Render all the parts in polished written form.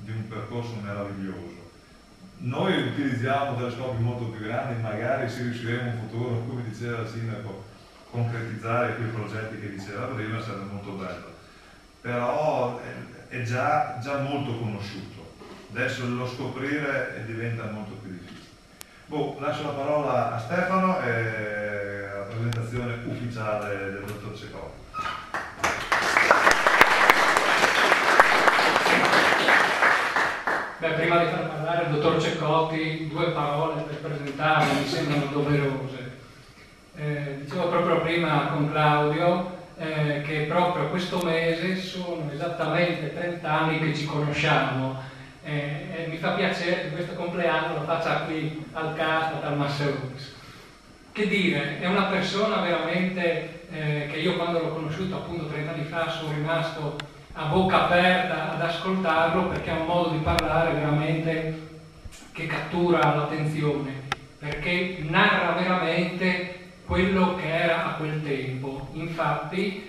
di un percorso meraviglioso. Noi utilizziamo telescopi molto più grandi, magari si riusciremo in futuro, come diceva il sindaco, concretizzare quei progetti che diceva prima, sarebbe molto bello. Però è già molto conosciuto, adesso lo scoprire diventa molto più difficile. Lascio la parola a Stefano e la presentazione ufficiale del dottor Cecotti. Prima di far parlare il dottor Cecotti, 2 parole per presentarlo mi sembrano doverose. Dicevo proprio prima con Claudio che proprio questo mese sono esattamente 30 anni che ci conosciamo. Mi fa piacere che questo compleanno lo faccia qui al Castat, al Masseruris. Che dire, è una persona veramente che io quando l'ho conosciuto appunto 30 anni fa sono rimasto a bocca aperta ad ascoltarlo, perché ha un modo di parlare veramente che cattura l'attenzione, perché narra veramente quello che era a quel tempo. Infatti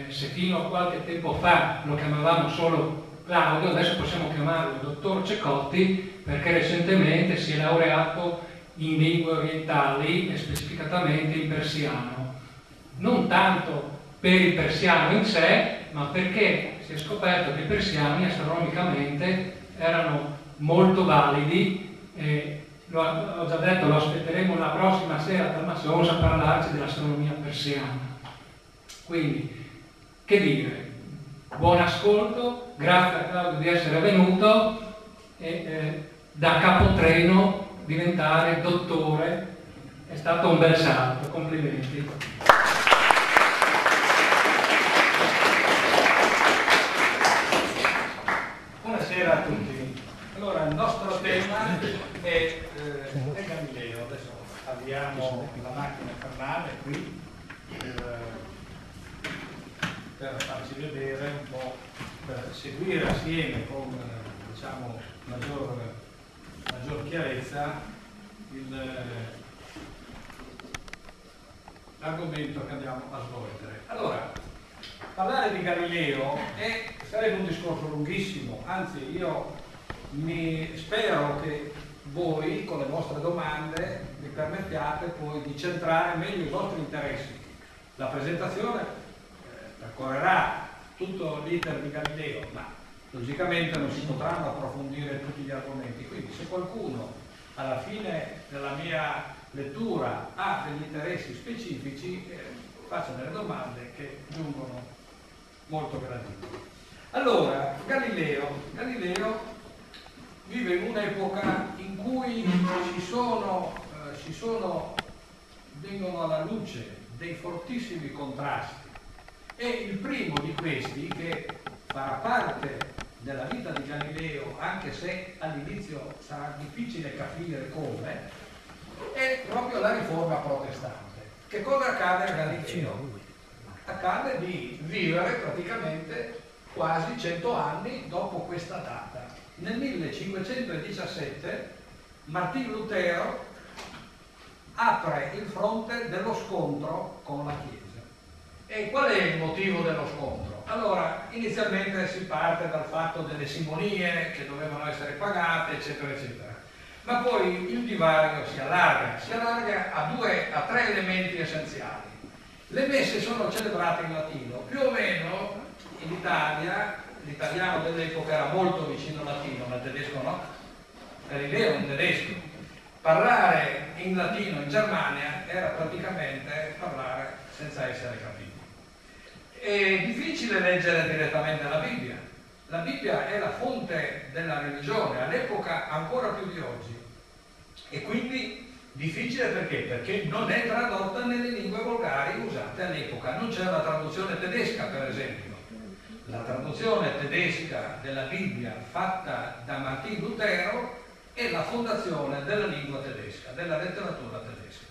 se fino a qualche tempo fa lo chiamavamo solo Claudio, adesso possiamo chiamarlo dottor Cecotti, perché recentemente si è laureato in lingue orientali e specificatamente in persiano. Non tanto per il persiano in sé, ma perché si è scoperto che i persiani astronomicamente erano molto validi e ho già detto, lo aspetteremo la prossima sera dal Massons a parlarci dell'astronomia persiana. Quindi, che dire, buon ascolto, grazie a Claudio di essere venuto e da capotreno diventare dottore è stato un bel salto, complimenti. Buonasera a tutti. Allora, il nostro tema è Galileo. Adesso abbiamo la macchina infernale qui per farci vedere un po', per seguire assieme con diciamo maggior chiarezza l'argomento che andiamo a svolgere. Allora, parlare di Galileo sarebbe un discorso lunghissimo, anzi io spero che voi con le vostre domande mi permettiate poi di centrare meglio i vostri interessi. La presentazione percorrerà tutto l'iter di Galileo, ma logicamente non si potranno approfondire tutti gli argomenti, quindi se qualcuno alla fine della mia lettura ha degli interessi specifici faccia delle domande che giungono molto gradevoli. Allora, Galileo vive in un'epoca in cui vengono alla luce dei fortissimi contrasti, e il primo di questi, che farà parte della vita di Galileo, anche se all'inizio sarà difficile capire come, è proprio la riforma protestante. Che cosa accade a Galileo? Accade di vivere praticamente quasi 100 anni dopo questa data. Nel 1517 Martin Lutero apre il fronte dello scontro con la Chiesa. E qual è il motivo dello scontro? Allora, inizialmente si parte dal fatto delle simonie che dovevano essere pagate, eccetera, eccetera. Ma poi il divario si allarga a 3 elementi essenziali. Le messe sono celebrate in latino, più o meno in Italia, l'italiano dell'epoca era molto vicino al latino, ma il tedesco no. Galileo è un tedesco. Parlare in latino in Germania era praticamente parlare senza essere capito. È difficile leggere direttamente la Bibbia. La Bibbia è la fonte della religione, all'epoca ancora più di oggi. E quindi difficile perché? Perché non è tradotta nelle lingue volgari usate all'epoca. Non c'è una traduzione tedesca, per esempio. La traduzione tedesca della Bibbia fatta da Martin Lutero è la fondazione della lingua tedesca, della letteratura tedesca.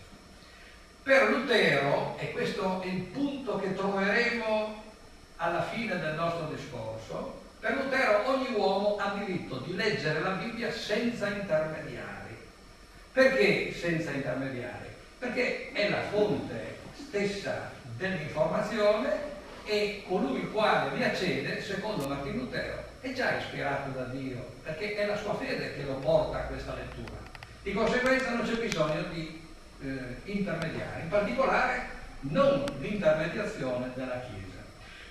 Per Lutero, e questo è il punto che troveremo alla fine del nostro discorso, per Lutero ogni uomo ha diritto di leggere la Bibbia senza intermediari. Perché senza intermediari? Perché è la fonte stessa dell'informazione e colui il quale vi accede, secondo Martin Lutero, è già ispirato da Dio, perché è la sua fede che lo porta a questa lettura. Di conseguenza non c'è bisogno di intermediari, in particolare non l'intermediazione della Chiesa.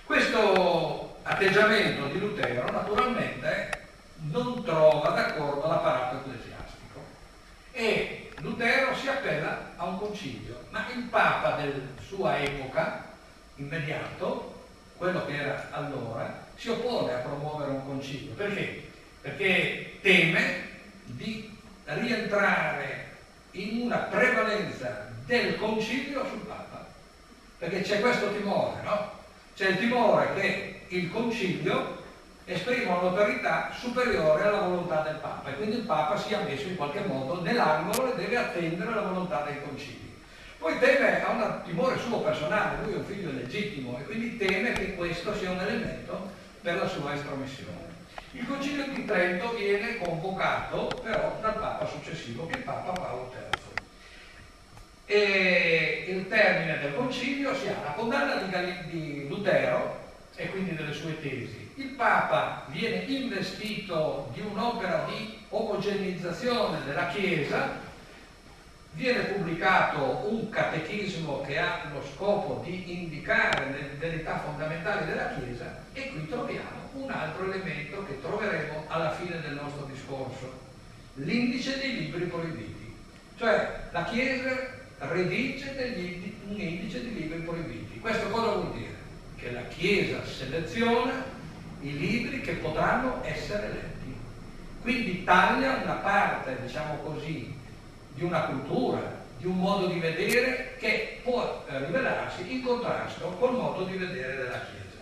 Questo atteggiamento di Lutero naturalmente non trova d'accordo l'apparato ecclesiastico e Lutero si appella a un concilio, ma il Papa della sua epoca, immediato, quello che era allora, si oppone a promuovere un concilio. Perché? Perché teme di rientrare in una prevalenza del concilio sul Papa, perché c'è questo timore, no? C'è il timore che il concilio esprima un'autorità superiore alla volontà del Papa e quindi il Papa sia messo in qualche modo nell'angolo e deve attendere la volontà dei concili. Poi teme, ha un timore suo personale, lui è un figlio legittimo e quindi teme che questo sia un elemento per la sua estromissione. Il Concilio di Trento viene convocato però dal Papa successivo, che è il Papa Paolo III. E il termine del concilio si ha la condanna di Lutero e quindi delle sue tesi. Il Papa viene investito di un'opera di omogeneizzazione della Chiesa, viene pubblicato un catechismo che ha lo scopo di indicare le verità fondamentali della Chiesa e qui troviamo un altro elemento che troveremo alla fine del nostro discorso, l'indice dei libri proibiti. Cioè la Chiesa redige un indice di libri proibiti. Questo cosa vuol dire? Che la Chiesa seleziona i libri che potranno essere letti. Quindi taglia una parte, diciamo così, di una cultura, di un modo di vedere che può rivelarsi in contrasto col modo di vedere della Chiesa.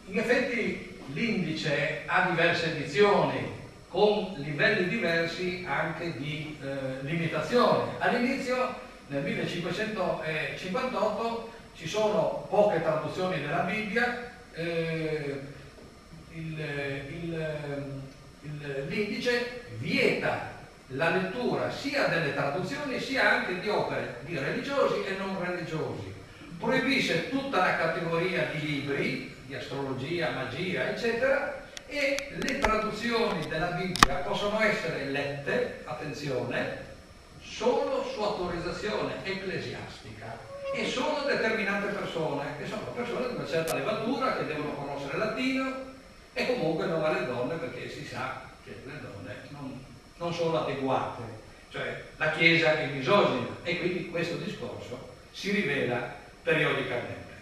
In effetti l'indice ha diverse edizioni, con livelli diversi anche di limitazione. All'inizio, nel 1558, ci sono poche traduzioni della Bibbia, l'indice vieta la lettura sia delle traduzioni sia anche di opere di religiosi e non religiosi. Proibisce tutta la categoria di libri, di astrologia, magia, eccetera, e le traduzioni della Bibbia possono essere lette, attenzione, solo su autorizzazione ecclesiastica e solo determinate persone, che sono persone di una certa levatura, che devono conoscere latino e comunque non alle donne, perché si sa che le donne non sono adeguate, cioè la Chiesa è misogina e quindi questo discorso si rivela periodicamente.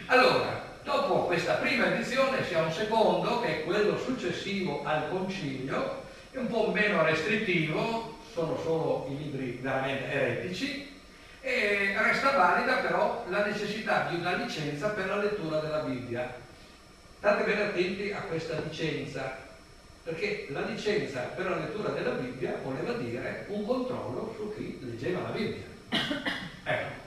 Allora, dopo questa prima edizione si ha un secondo, che è quello successivo al concilio, è un po' meno restrittivo, sono solo i libri veramente eretici, e resta valida però la necessità di una licenza per la lettura della Bibbia. State bene attenti a questa licenza, perché la licenza per la lettura della Bibbia voleva dire un controllo su chi leggeva la Bibbia. Ecco.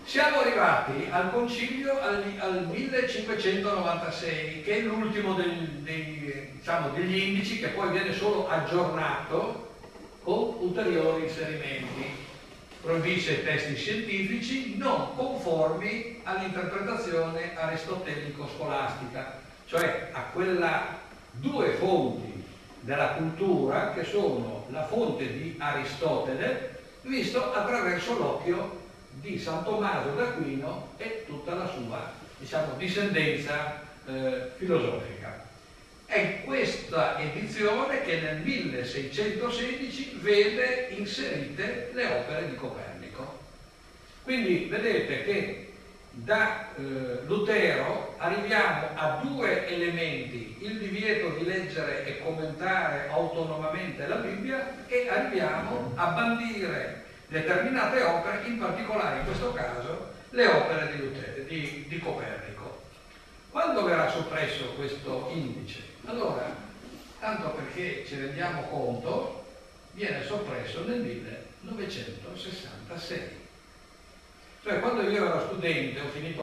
Siamo arrivati al concilio al 1596, che è l'ultimo degli indici, che poi viene solo aggiornato con ulteriori inserimenti. Proibisce testi scientifici non conformi all'interpretazione aristotelico-scolastica, cioè a quella due fonti della cultura che sono la fonte di Aristotele visto attraverso l'occhio di San Tommaso d'Aquino e tutta la sua, diciamo, discendenza filosofica. È questa edizione che nel 1616 vede inserite le opere di Copernico. Quindi vedete che da Lutero arriviamo a due elementi, il divieto di leggere e commentare autonomamente la Bibbia, e arriviamo a bandire determinate opere, in particolare in questo caso le opere di Copernico. Quando verrà soppresso questo indice? Allora, tanto perché ci rendiamo conto, viene soppresso nel 1966. Cioè, quando io ero studente, ho finito